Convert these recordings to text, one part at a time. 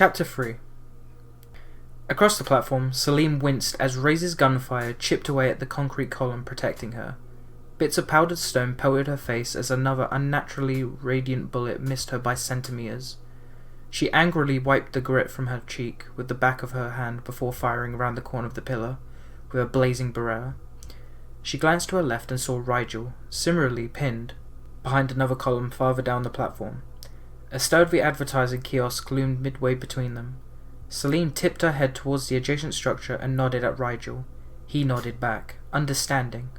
Chapter 3. Across the platform, Selene winced as Reyes' gunfire chipped away at the concrete column protecting her. Bits of powdered stone pelted her face as another unnaturally radiant bullet missed her by centimeters. She angrily wiped the grit from her cheek with the back of her hand before firing around the corner of the pillar with a blazing Beretta. She glanced to her left and saw Rigel, similarly pinned, behind another column farther down the platform. A sturdy advertising kiosk loomed midway between them. Selene tipped her head towards the adjacent structure and nodded at Rigel. He nodded back, understanding.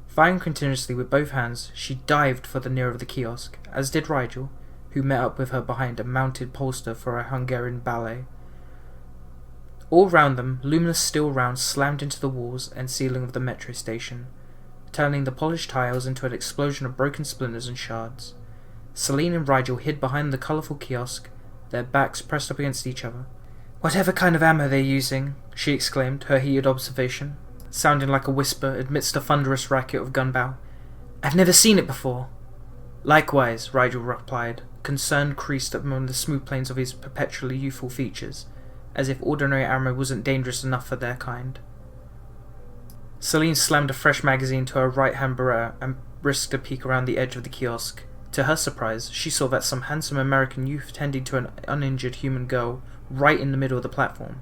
Firing continuously with both hands, she dived for the near of the kiosk, as did Rigel, who met up with her behind a mounted poster for a Hungarian ballet. All round them, luminous steel rounds slammed into the walls and ceiling of the metro station, turning the polished tiles into an explosion of broken splinters and shards. Selene and Rigel hid behind the colourful kiosk, their backs pressed up against each other. "Whatever kind of ammo they're using," she exclaimed, her heated observation sounding like a whisper amidst a thunderous racket of gun bow. "I've never seen it before." "Likewise," Rigel replied, concern creased among the smooth planes of his perpetually youthful features, as if ordinary ammo wasn't dangerous enough for their kind. Selene slammed a fresh magazine to her right-hand Beretta and risked a peek around the edge of the kiosk. To her surprise, she saw that some handsome American youth tending to an uninjured human girl right in the middle of the platform.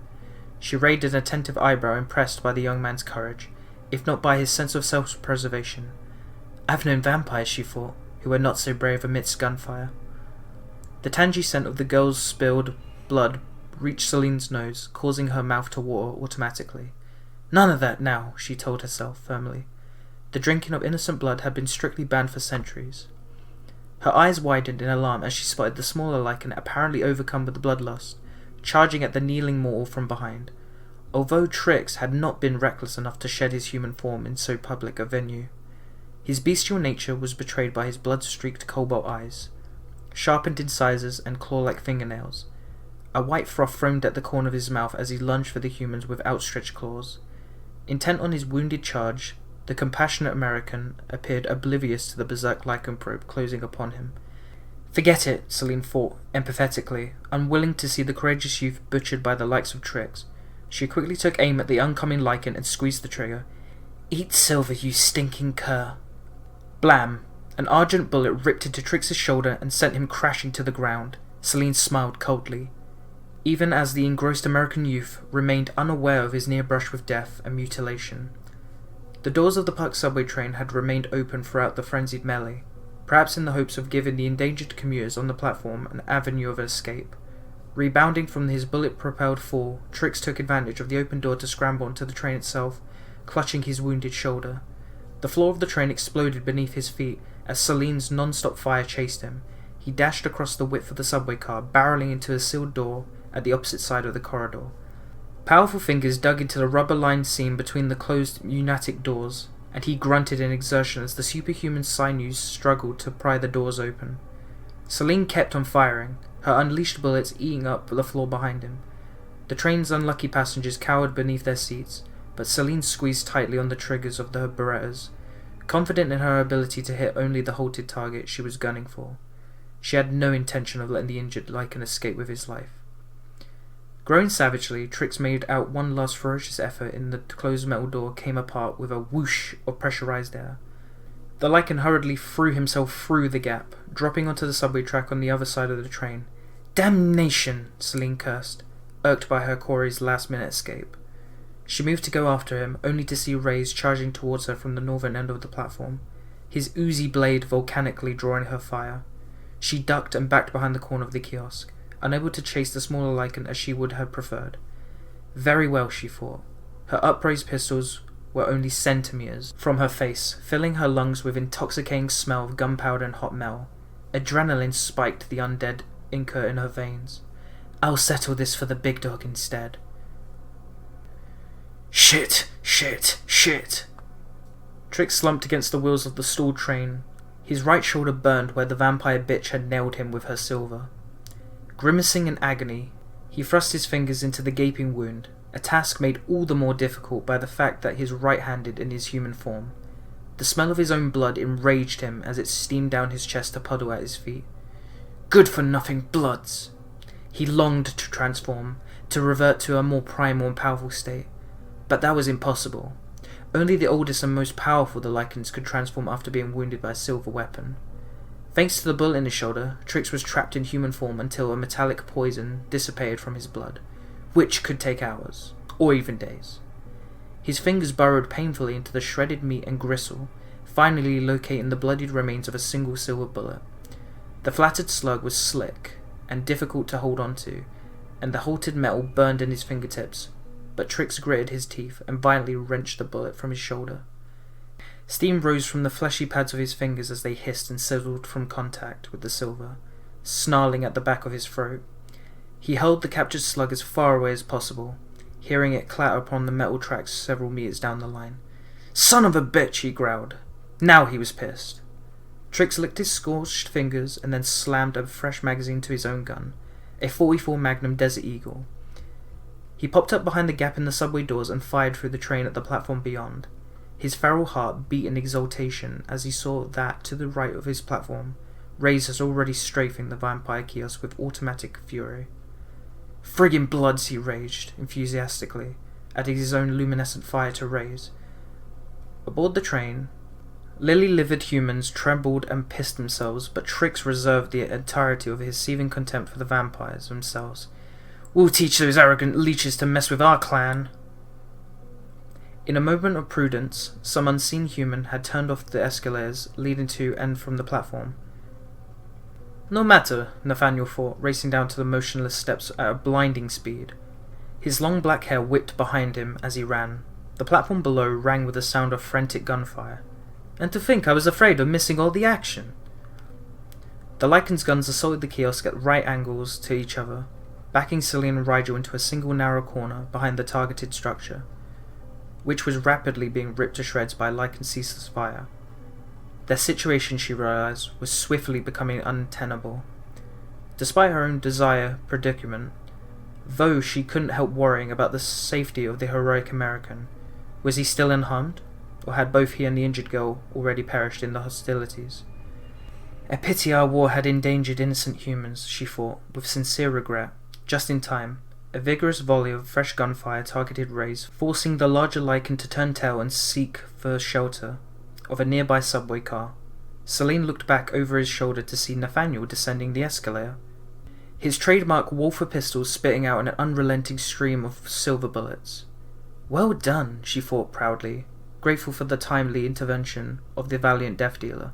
She raised an attentive eyebrow, impressed by the young man's courage, if not by his sense of self-preservation. "I've known vampires," she thought, "who were not so brave amidst gunfire." The tangy scent of the girl's spilled blood reached Selene's nose, causing her mouth to water automatically. None of that now, she told herself firmly. The drinking of innocent blood had been strictly banned for centuries. Her eyes widened in alarm as she spotted the smaller Lycan, apparently overcome with the bloodlust, charging at the kneeling mortal from behind, although Trix had not been reckless enough to shed his human form in so public a venue. His bestial nature was betrayed by his blood-streaked cobalt eyes, sharpened incisors and claw-like fingernails. A white froth foamed at the corner of his mouth as he lunged for the humans with outstretched claws. Intent on his wounded charge, the compassionate American appeared oblivious to the berserk Lycan probe closing upon him. "Forget it," Selene thought, empathetically, unwilling to see the courageous youth butchered by the likes of Trix. She quickly took aim at the oncoming Lycan and squeezed the trigger. "Eat silver, you stinking cur!" Blam! An argent bullet ripped into Trix's shoulder and sent him crashing to the ground. Selene smiled coldly, even as the engrossed American youth remained unaware of his near brush with death and mutilation. The doors of the Park subway train had remained open throughout the frenzied melee, perhaps in the hopes of giving the endangered commuters on the platform an avenue of escape. Rebounding from his bullet-propelled fall, Trix took advantage of the open door to scramble onto the train itself, clutching his wounded shoulder. The floor of the train exploded beneath his feet as Selene's non-stop fire chased him. He dashed across the width of the subway car, barreling into a sealed door at the opposite side of the corridor. Powerful fingers dug into the rubber-lined seam between the closed pneumatic doors, and he grunted in exertion as the superhuman sinews struggled to pry the doors open. Selene kept on firing, her unleashed bullets eating up the floor behind him. The train's unlucky passengers cowered beneath their seats, but Selene squeezed tightly on the triggers of her Berettas, confident in her ability to hit only the halted target she was gunning for. She had no intention of letting the injured Lycan escape with his life. Growing savagely, Trix made out one last ferocious effort and the closed metal door came apart with a whoosh of pressurized air. The Lycan hurriedly threw himself through the gap, dropping onto the subway track on the other side of the train. "Damnation!" Selene cursed, irked by her quarry's last-minute escape. She moved to go after him, only to see Reyes charging towards her from the northern end of the platform, his oozy blade volcanically drawing her fire. She ducked and backed behind the corner of the kiosk, unable to chase the smaller Lycan as she would have preferred. Very well, she thought. Her upraised pistols were only centimeters from her face, filling her lungs with intoxicating smell of gunpowder and hot metal. Adrenaline spiked the undead Inca in her veins. "I'll settle this for the big dog instead." Shit! Shit! Shit! Trix slumped against the wheels of the stalled train. His right shoulder burned where the vampire bitch had nailed him with her silver. Grimacing in agony, he thrust his fingers into the gaping wound, a task made all the more difficult by the fact that he was right-handed in his human form. The smell of his own blood enraged him as it steamed down his chest to puddle at his feet. "Good-for-nothing bloods!" He longed to transform, to revert to a more primal and powerful state. But that was impossible. Only the oldest and most powerful of the Lycans could transform after being wounded by a silver weapon. Thanks to the bullet in his shoulder, Trix was trapped in human form until a metallic poison dissipated from his blood, which could take hours, or even days. His fingers burrowed painfully into the shredded meat and gristle, finally locating the bloodied remains of a single silver bullet. The flattered slug was slick and difficult to hold onto, and the halted metal burned in his fingertips, but Trix gritted his teeth and violently wrenched the bullet from his shoulder. Steam rose from the fleshy pads of his fingers as they hissed and sizzled from contact with the silver, snarling at the back of his throat. He held the captured slug as far away as possible, hearing it clatter upon the metal tracks several meters down the line. "Son of a bitch!" he growled. Now he was pissed. Trix licked his scorched fingers and then slammed a fresh magazine to his own gun, a .44 Magnum Desert Eagle. He popped up behind the gap in the subway doors and fired through the train at the platform beyond. His feral heart beat in exultation as he saw that, to the right of his platform, Reyes was already strafing the vampire kiosk with automatic fury. "Friggin' bloods!" he raged, enthusiastically, adding his own luminescent fire to Reyes. Aboard the train, lily-livered humans trembled and pissed themselves, but Trix reserved the entirety of his seething contempt for the vampires themselves. "We'll teach those arrogant leeches to mess with our clan." In a moment of prudence, some unseen human had turned off the escalators leading to and from the platform. No matter, Nathaniel thought, racing down to the motionless steps at a blinding speed. His long black hair whipped behind him as he ran. The platform below rang with the sound of frantic gunfire. And to think I was afraid of missing all the action! The Lycan's guns assaulted the kiosk at right angles to each other, backing Selene and Rigel into a single narrow corner behind the targeted structure, which was rapidly being ripped to shreds by Lycan's ceaseless fire. Their situation, she realized, was swiftly becoming untenable. Despite her own predicament, though she couldn't help worrying about the safety of the heroic American, was he still unharmed, or had both he and the injured girl already perished in the hostilities? A pity our war had endangered innocent humans, she thought, with sincere regret. Just in time, a vigorous volley of fresh gunfire targeted Reyes, forcing the larger Lycan to turn tail and seek for shelter of a nearby subway car. Selene looked back over his shoulder to see Nathaniel descending the escalator, his trademark Walther pistol spitting out an unrelenting stream of silver bullets. Well done, she thought proudly, grateful for the timely intervention of the valiant death dealer.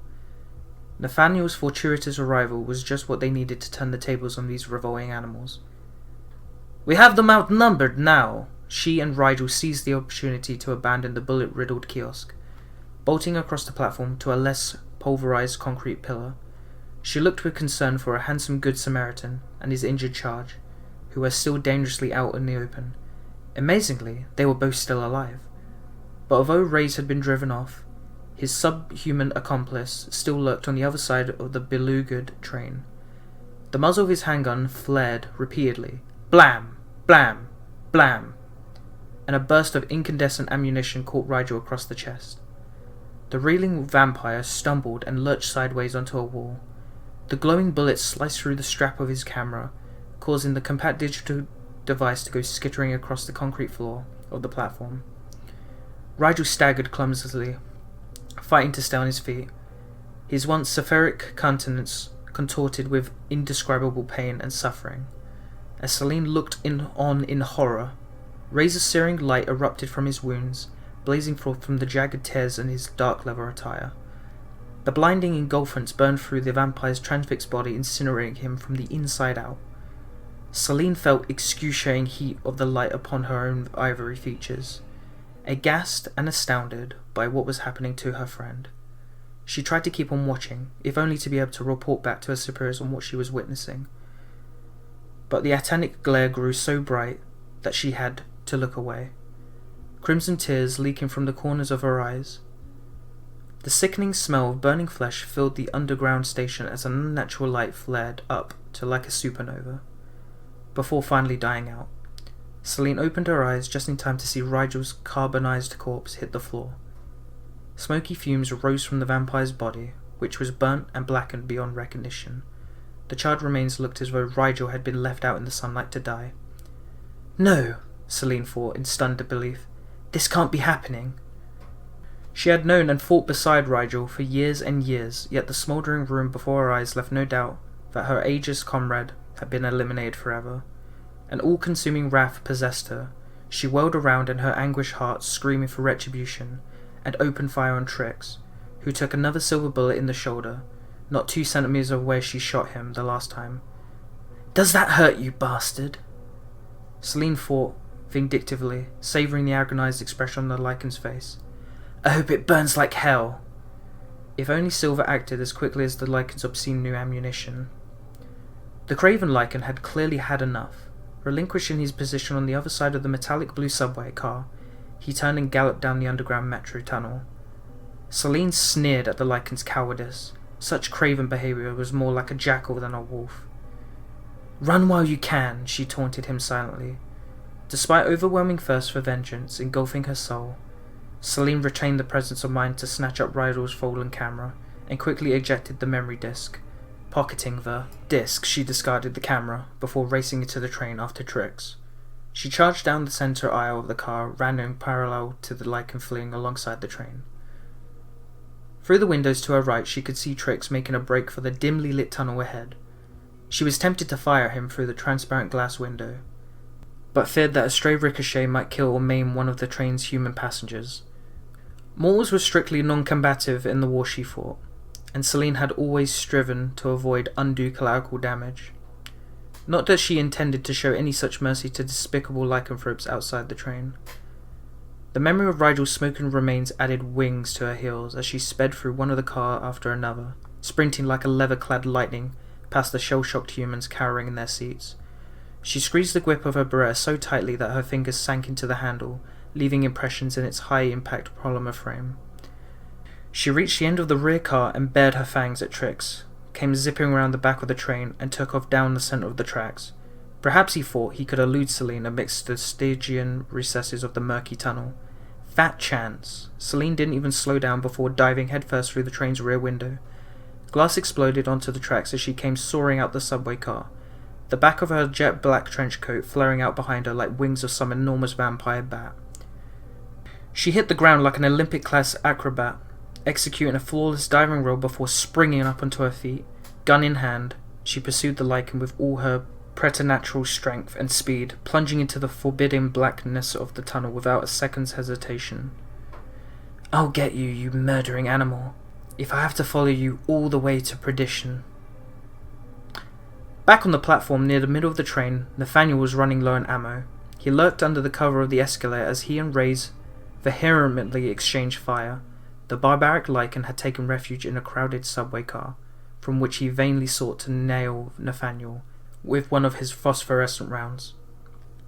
Nathaniel's fortuitous arrival was just what they needed to turn the tables on these revolting animals. "We have them outnumbered now." She and Rigel seized the opportunity to abandon the bullet-riddled kiosk, bolting across the platform to a less pulverized concrete pillar. She looked with concern for a handsome Good Samaritan and his injured charge, who were still dangerously out in the open. Amazingly, they were both still alive. But although Reyes had been driven off, his subhuman accomplice still lurked on the other side of the belugaed train. The muzzle of his handgun flared repeatedly. Blam! Blam! Blam! And a burst of incandescent ammunition caught Rigel across the chest. The reeling vampire stumbled and lurched sideways onto a wall. The glowing bullet sliced through the strap of his camera, causing the compact digital device to go skittering across the concrete floor of the platform. Rigel staggered clumsily, fighting to stay on his feet, his once seraphic countenance contorted with indescribable pain and suffering. As Selene looked on in horror, rays of searing light erupted from his wounds, blazing forth from the jagged tears in his dark leather attire. The blinding engulfance burned through the vampire's transfixed body, incinerating him from the inside out. Selene felt excruciating heat of the light upon her own ivory features. Aghast and astounded by what was happening to her friend, she tried to keep on watching, if only to be able to report back to her superiors on what she was witnessing. But the atanic glare grew so bright that she had to look away, crimson tears leaking from the corners of her eyes. The sickening smell of burning flesh filled the underground station as an unnatural light flared up to like a supernova, before finally dying out. Selene opened her eyes just in time to see Rigel's carbonized corpse hit the floor. Smoky fumes rose from the vampire's body, which was burnt and blackened beyond recognition. The charred remains looked as though Rigel had been left out in the sunlight to die. No, Selene thought in stunned disbelief. This can't be happening. She had known and fought beside Rigel for years and years, yet the smouldering room before her eyes left no doubt that her ageist comrade had been eliminated forever. An all-consuming wrath possessed her. She whirled around in her anguished heart, screaming for retribution, and opened fire on Trix, who took another silver bullet in the shoulder, not 2 centimeters of where she shot him the last time. Does that hurt you, bastard? Selene thought vindictively, savouring the agonized expression on the Lycan's face. I hope it burns like hell. If only Silver acted as quickly as the Lycan's obscene new ammunition. The craven Lycan had clearly had enough. Relinquishing his position on the other side of the metallic blue subway car, he turned and galloped down the underground metro tunnel. Selene sneered at the Lycan's cowardice. Such craven behaviour was more like a jackal than a wolf. Run while you can, she taunted him silently. Despite overwhelming thirst for vengeance engulfing her soul, Selene retained the presence of mind to snatch up Rigel's fallen camera and quickly ejected the memory disk. Pocketing the disk, she discarded the camera before racing into the train after Trix. She charged down the centre aisle of the car, running parallel to the Lycan fleeing alongside the train. Through the windows to her right, she could see Trix making a break for the dimly lit tunnel ahead. She was tempted to fire him through the transparent glass window, but feared that a stray ricochet might kill or maim one of the train's human passengers. Mortals were strictly non-combative in the war, she thought, and Selene had always striven to avoid undue collateral damage. Not that she intended to show any such mercy to despicable lycanthropes outside the train. The memory of Rigel's smoking remains added wings to her heels as she sped through one of the car after another, sprinting like a leather-clad lightning past the shell-shocked humans cowering in their seats. She squeezed the grip of her Beretta so tightly that her fingers sank into the handle, leaving impressions in its high-impact polymer frame. She reached the end of the rear car and bared her fangs at Trix, came zipping around the back of the train and took off down the centre of the tracks. Perhaps he thought he could elude Selene amidst the Stygian recesses of the murky tunnel. Fat chance. Selene didn't even slow down before diving headfirst through the train's rear window. Glass exploded onto the tracks as she came soaring out the subway car, the back of her jet-black trench coat flaring out behind her like wings of some enormous vampire bat. She hit the ground like an Olympic-class acrobat, executing a flawless diving roll before springing up onto her feet. Gun in hand, she pursued the Lycan with all her preternatural strength and speed, plunging into the forbidding blackness of the tunnel without a second's hesitation. I'll get you, you murdering animal, if I have to follow you all the way to perdition. Back on the platform near the middle of the train, Nathaniel was running low on ammo. He lurked under the cover of the escalator as he and Reyes vehemently exchanged fire. The barbaric Lycan had taken refuge in a crowded subway car, from which he vainly sought to nail Nathaniel with one of his phosphorescent rounds.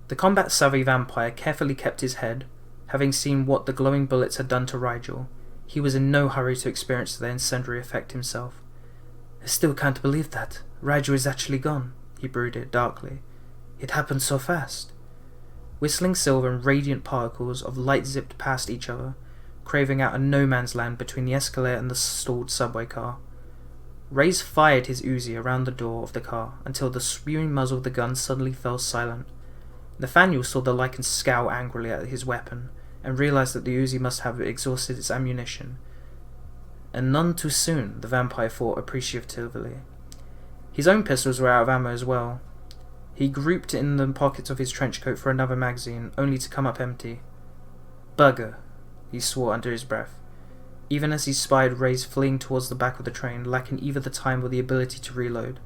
The combat-savvy vampire carefully kept his head, having seen what the glowing bullets had done to Rigel. He was in no hurry to experience the incendiary effect himself. I still can't believe that. Rigel is actually gone, he brooded darkly. It happened so fast. Whistling silver and radiant particles of light zipped past each other, craving out a no-man's land between the escalator and the stalled subway car. Reyes fired his Uzi around the door of the car until the spewing muzzle of the gun suddenly fell silent. Nathaniel saw the Lycan scowl angrily at his weapon and realized that the Uzi must have exhausted its ammunition. And none too soon, the vampire thought appreciatively. His own pistols were out of ammo as well. He grouped in the pockets of his trench coat for another magazine, only to come up empty. Bugger, he swore under his breath, even as he spied Reyes fleeing towards the back of the train, lacking either the time or the ability to reload.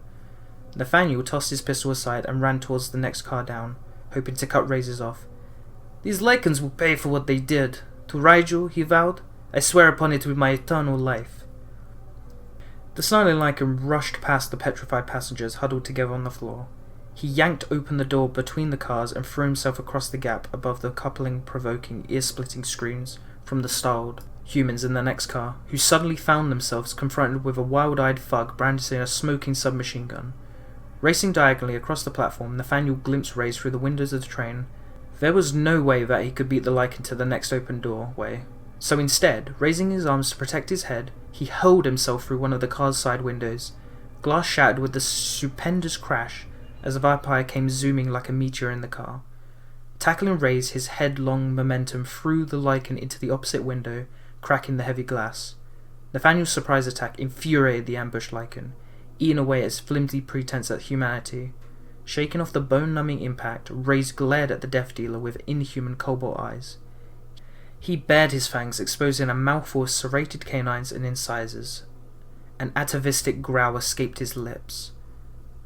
Nathaniel tossed his pistol aside and ran towards the next car down, hoping to cut Reyes off. These Lycans will pay for what they did. To Rigel, he vowed, I swear upon it with my eternal life. The snarling Lycan rushed past the petrified passengers huddled together on the floor. He yanked open the door between the cars and threw himself across the gap above the coupling-provoking, ear-splitting screams from the startled humans in the next car, who suddenly found themselves confronted with a wild-eyed thug brandishing a smoking submachine gun. Racing diagonally across the platform, Nathaniel glimpsed Reyes through the windows of the train. There was no way that he could beat the Lycan to the next open doorway, so instead, raising his arms to protect his head, he hurled himself through one of the car's side windows. Glass shattered with a stupendous crash as the vampire came zooming like a meteor in the car. Tackling Reyes, his headlong momentum threw the Lycan into the opposite window, cracking the heavy glass. Nathaniel's surprise attack infuriated the ambushed Lycan, eating away at its flimsy pretense at humanity. Shaken off the bone-numbing impact, Reyes glared at the death dealer with inhuman cobalt eyes. He bared his fangs, exposing a mouthful of serrated canines and incisors. An atavistic growl escaped his lips.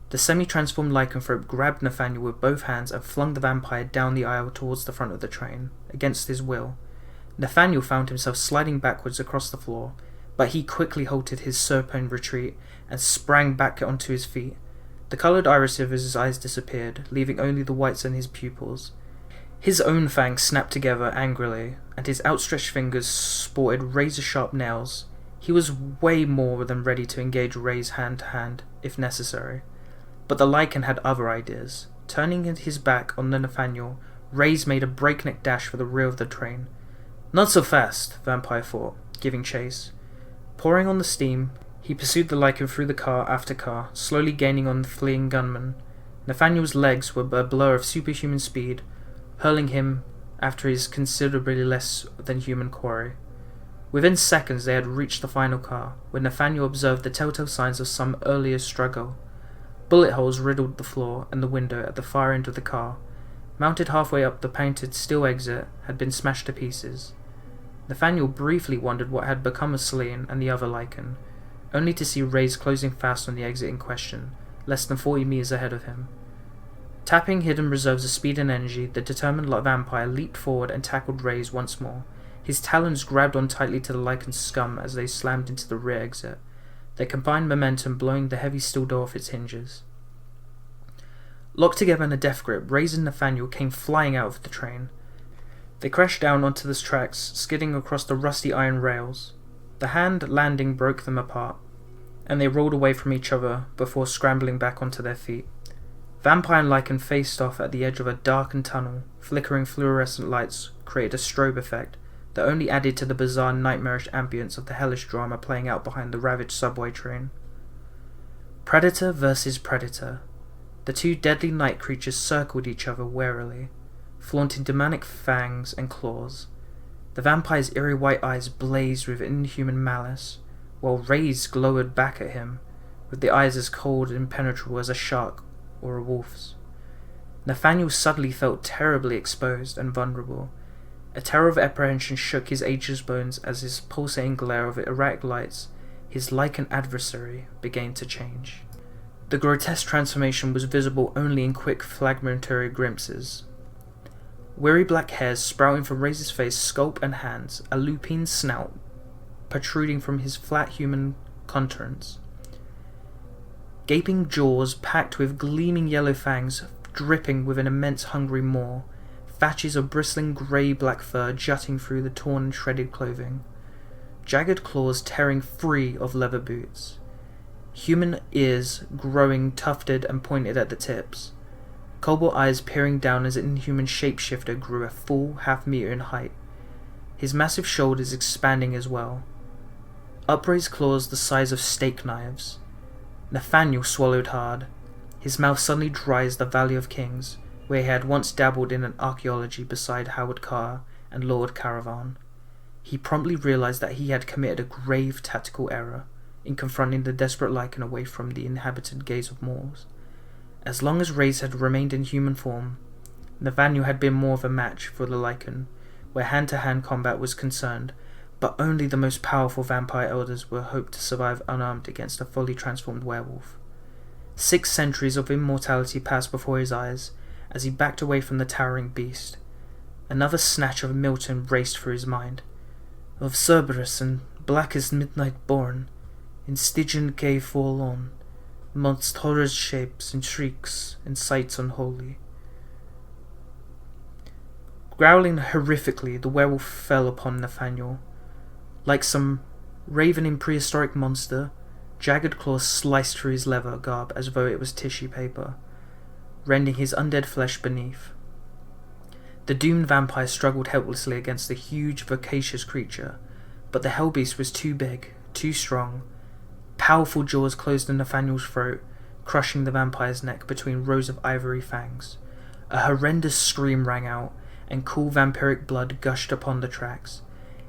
The semi-transformed lycanthrope grabbed Nathaniel with both hands and flung the vampire down the aisle towards the front of the train, against his will. Nathaniel found himself sliding backwards across the floor, but he quickly halted his supine retreat and sprang back onto his feet. The coloured iris of his eyes disappeared, leaving only the whites in his pupils. His own fangs snapped together angrily, and his outstretched fingers sported razor-sharp nails. He was way more than ready to engage Reyes hand-to-hand, if necessary. But the Lycan had other ideas. Turning his back on the Nathaniel, Reyes made a breakneck dash for the rear of the train. Not so fast, Vampire thought, giving chase. Pouring on the steam, he pursued the Lycan through the car after car, slowly gaining on the fleeing gunman. Nathaniel's legs were a blur of superhuman speed, hurling him after his considerably less than human quarry. Within seconds they had reached the final car, where Nathaniel observed the telltale signs of some earlier struggle. Bullet holes riddled the floor and the window at the far end of the car. Mounted halfway up the painted steel exit had been smashed to pieces. Nathaniel briefly wondered what had become of Selene and the other Lycan, only to see Reyes closing fast on the exit in question, less than 40 meters ahead of him. Tapping hidden reserves of speed and energy, the determined vampire leaped forward and tackled Reyes once more. His talons grabbed on tightly to the Lycan's scum as they slammed into the rear exit, their combined momentum blowing the heavy steel door off its hinges. Locked together in a death grip, Reyes and Nathaniel came flying out of the train. They crashed down onto the tracks, skidding across the rusty iron rails. The hand landing broke them apart, and they rolled away from each other before scrambling back onto their feet. Vampire and Lycan faced off at the edge of a darkened tunnel. Flickering fluorescent lights created a strobe effect that only added to the bizarre nightmarish ambience of the hellish drama playing out behind the ravaged subway train. Predator versus predator. The two deadly night creatures circled each other warily, flaunting demonic fangs and claws. The vampire's eerie white eyes blazed with inhuman malice, while Reyes glowered back at him, with the eyes as cold and impenetrable as a shark or a wolf's. Nathaniel suddenly felt terribly exposed and vulnerable. A terror of apprehension shook his ageless bones as his pulsating glare of erratic lights, his Lycan adversary, began to change. The grotesque transformation was visible only in quick fragmentary glimpses. Weary black hairs sprouting from Reyes' face, scalp and hands, a lupine snout protruding from his flat human contours. Gaping jaws packed with gleaming yellow fangs dripping with an immense hungry maw, thatches of bristling grey-black fur jutting through the torn and shredded clothing, jagged claws tearing free of leather boots, human ears growing tufted and pointed at the tips, cobalt eyes peering down as an inhuman shapeshifter grew a full half-meter in height, his massive shoulders expanding as well, upraised claws the size of steak knives. Nathaniel swallowed hard. His mouth suddenly dry as the Valley of Kings, where he had once dabbled in an archaeology beside Howard Carr and Lord Caravan. He promptly realized that he had committed a grave tactical error in confronting the desperate Lycan away from the inhabited gaze of mortals. As long as Reyes had remained in human form, Nathaniel had been more of a match for the Lycan, where hand-to-hand combat was concerned, but only the most powerful vampire elders were hoped to survive unarmed against a fully transformed werewolf. 6 centuries of immortality passed before his eyes as he backed away from the towering beast. Another snatch of Milton raced through his mind. Of Cerberus and black as midnight born, in Stygian cave forlorn, amongst horror's shapes and shrieks and sights unholy. Growling horrifically, the werewolf fell upon Nathaniel. Like some ravening prehistoric monster, jagged claws sliced through his leather garb as though it was tissue paper, rending his undead flesh beneath. The doomed vampire struggled helplessly against the huge, voracious creature, but the hellbeast was too big, too strong, Powerful jaws closed in Nathaniel's throat, crushing the vampire's neck between rows of ivory fangs. A horrendous scream rang out, and cool vampiric blood gushed upon the tracks.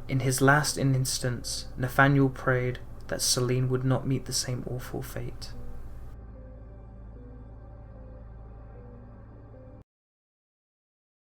In his last instants, Nathaniel prayed that Selene would not meet the same awful fate.